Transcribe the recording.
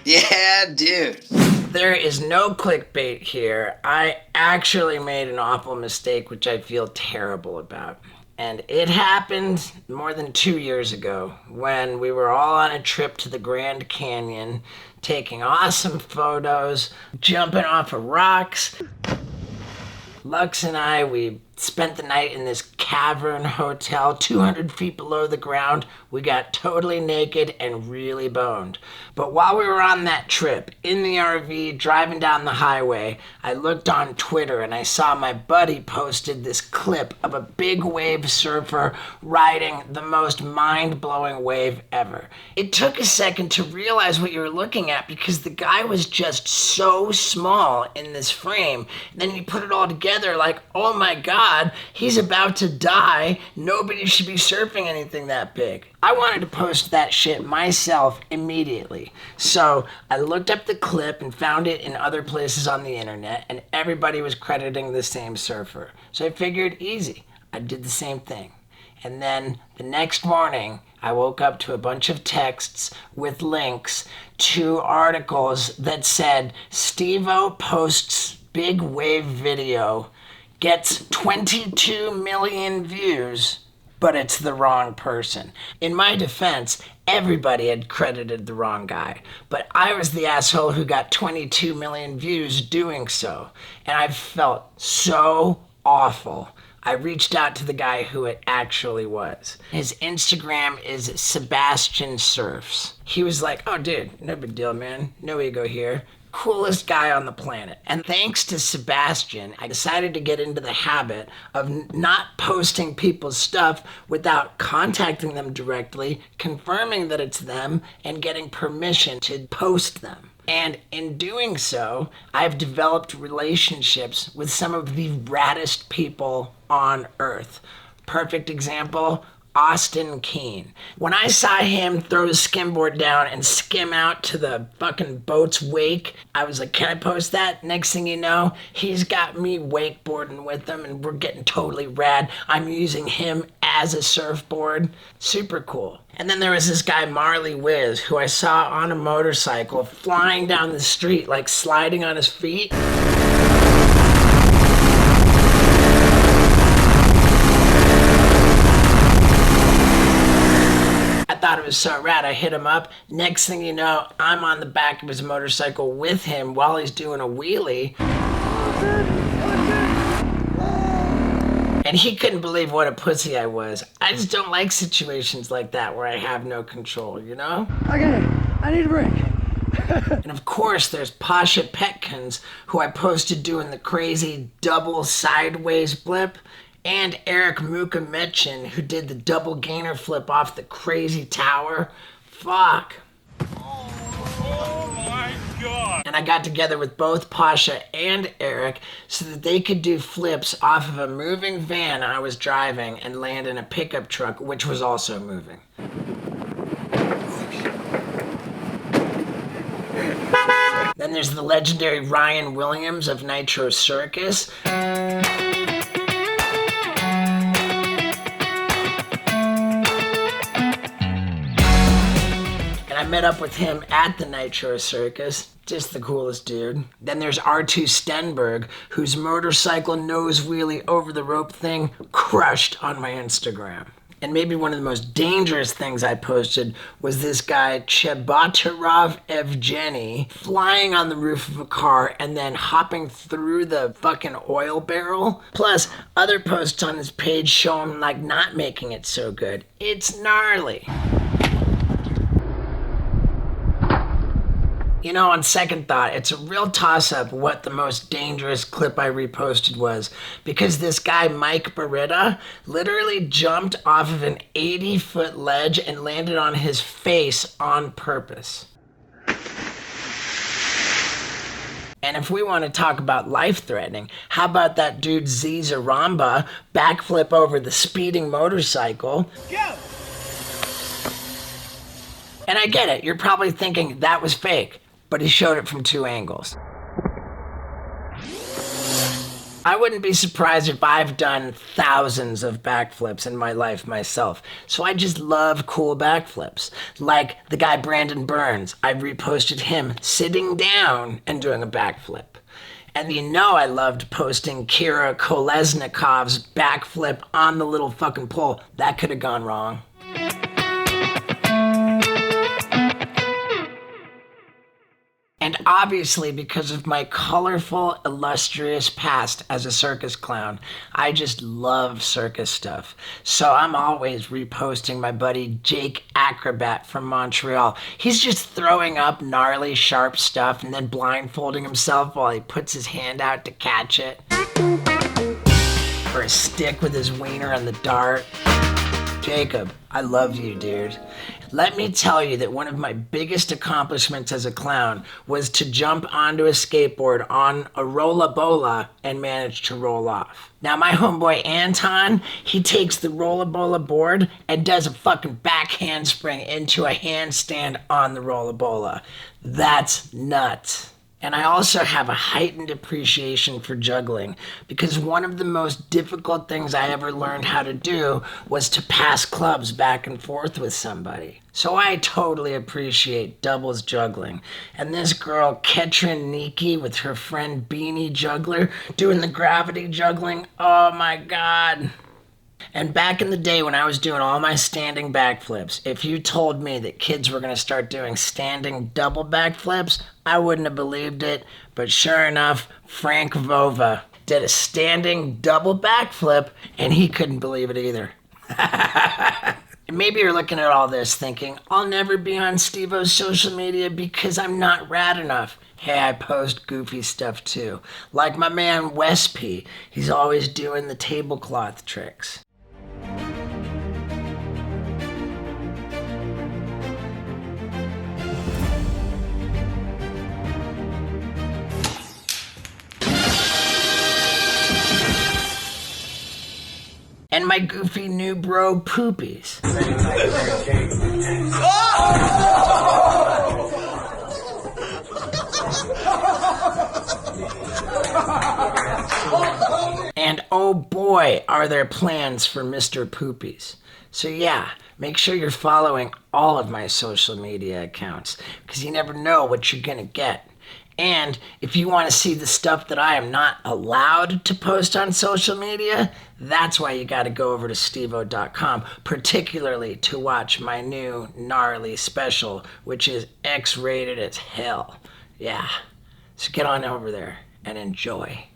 Yeah, dude. There is no clickbait here. I actually made an awful mistake, which I feel terrible about. And it happened more than 2 years ago when we were all on a trip to the Grand Canyon, taking awesome photos, jumping off of rocks. Lux and I, we spent the night in this cavern hotel 200 feet below the ground. We got totally naked and really boned. But while we were on that trip, in the RV, driving down the highway, I looked on Twitter and I saw my buddy posted this clip of a big wave surfer riding the most mind-blowing wave ever. It took a second to realize what you were looking at because the guy was just so small in this frame. And then you put it all together like, oh my God, he's about to die. Nobody should be surfing anything that big. I wanted to post that shit myself immediately. So I looked up the clip and found it in other places on the internet, and everybody was crediting the same surfer. So I figured, easy. I did the same thing. And then the next morning, I woke up to a bunch of texts with links to articles that said, Steveo posts big wave video, gets 22 million views, but it's the wrong person. In my defense, everybody had credited the wrong guy, but I was the asshole who got 22 million views doing so, and I felt so awful. I reached out to the guy who it actually was. His Instagram is Sebastian Surfs. He was like, oh dude, no big deal, man. No ego here. Coolest guy on the planet. And thanks to Sebastian, I decided to get into the habit of not posting people's stuff without contacting them directly, confirming that it's them, and getting permission to post them. And in doing so, I've developed relationships with some of the raddest people on earth. Perfect example, Austin Keane. When I saw him throw his skimboard down and skim out to the fucking boat's wake, I was like, can I post that? Next thing you know, he's got me wakeboarding with him and we're getting totally rad. I'm using him as a surfboard. Super cool. And then there was this guy, Marley Whiz, who I saw on a motorcycle flying down the street, like sliding on his feet. I thought it was so rad. I hit him up. Next thing you know, I'm on the back of his motorcycle with him while he's doing a wheelie. And he couldn't believe what a pussy I was. I just don't like situations like that where I have no control, you know? Okay, I need a break. And of course, there's Pasha Petkins, who I posted doing the crazy double sideways blip, and Eric Mukamechin, who did the double gainer flip off the crazy tower. Fuck. Oh my God. And I got together with both Pasha and Eric so that they could do flips off of a moving van I was driving and land in a pickup truck, which was also moving. Then there's the legendary Ryan Williams of Nitro Circus. I met up with him at the Nitro Circus. Just the coolest dude. Then there's R2 Stenberg, whose motorcycle nose wheelie over the rope thing crushed on my Instagram. And maybe one of the most dangerous things I posted was this guy, Chebatarov Evgeny, flying on the roof of a car and then hopping through the fucking oil barrel. Plus, other posts on his page show him like not making it so good. It's gnarly. You know, on second thought, it's a real toss-up what the most dangerous clip I reposted was, because this guy, Mike Beretta, literally jumped off of an 80-foot ledge and landed on his face on purpose. And if we want to talk about life-threatening, how about that dude Z Zaramba backflip over the speeding motorcycle? Go! And I get it, you're probably thinking that was fake, but he showed it from 2 angles. I wouldn't be surprised if I've done thousands of backflips in my life myself. So I just love cool backflips. Like the guy Brandon Burns, I reposted him sitting down and doing a backflip. And you know I loved posting Kira Kolesnikov's backflip on the little fucking pole. That could have gone wrong. And obviously, because of my colorful, illustrious past as a circus clown, I just love circus stuff. So I'm always reposting my buddy Jake Acrobat from Montreal. He's just throwing up gnarly, sharp stuff and then blindfolding himself while he puts his hand out to catch it. Or a stick with his wiener on the dart. Jacob, I love you, dude. Let me tell you that one of my biggest accomplishments as a clown was to jump onto a skateboard on a rollabola and manage to roll off. Now, my homeboy Anton, he takes the rollabola board and does a fucking back handspring into a handstand on the rollabola. That's nuts. And I also have a heightened appreciation for juggling because one of the most difficult things I ever learned how to do was to pass clubs back and forth with somebody. So I totally appreciate doubles juggling. And this girl, Ketrin Niki, with her friend Beanie Juggler, doing the gravity juggling, oh my God. And back in the day when I was doing all my standing backflips, if you told me that kids were going to start doing standing double backflips, I wouldn't have believed it. But sure enough, Frank Vova did a standing double backflip, and he couldn't believe it either. And maybe you're looking at all this thinking, I'll never be on Stevo's social media because I'm not rad enough. Hey, I post goofy stuff too. Like my man Wes P. He's always doing the tablecloth tricks. And my goofy new bro Poopies. And oh boy, are there plans for Mr. Poopies. So yeah, make sure you're following all of my social media accounts because you never know what you're gonna get. And if you want to see the stuff that I am not allowed to post on social media, that's why you got to go over to steveo.com, particularly to watch my new gnarly special, which is X-rated as hell. Yeah, so get on over there and enjoy.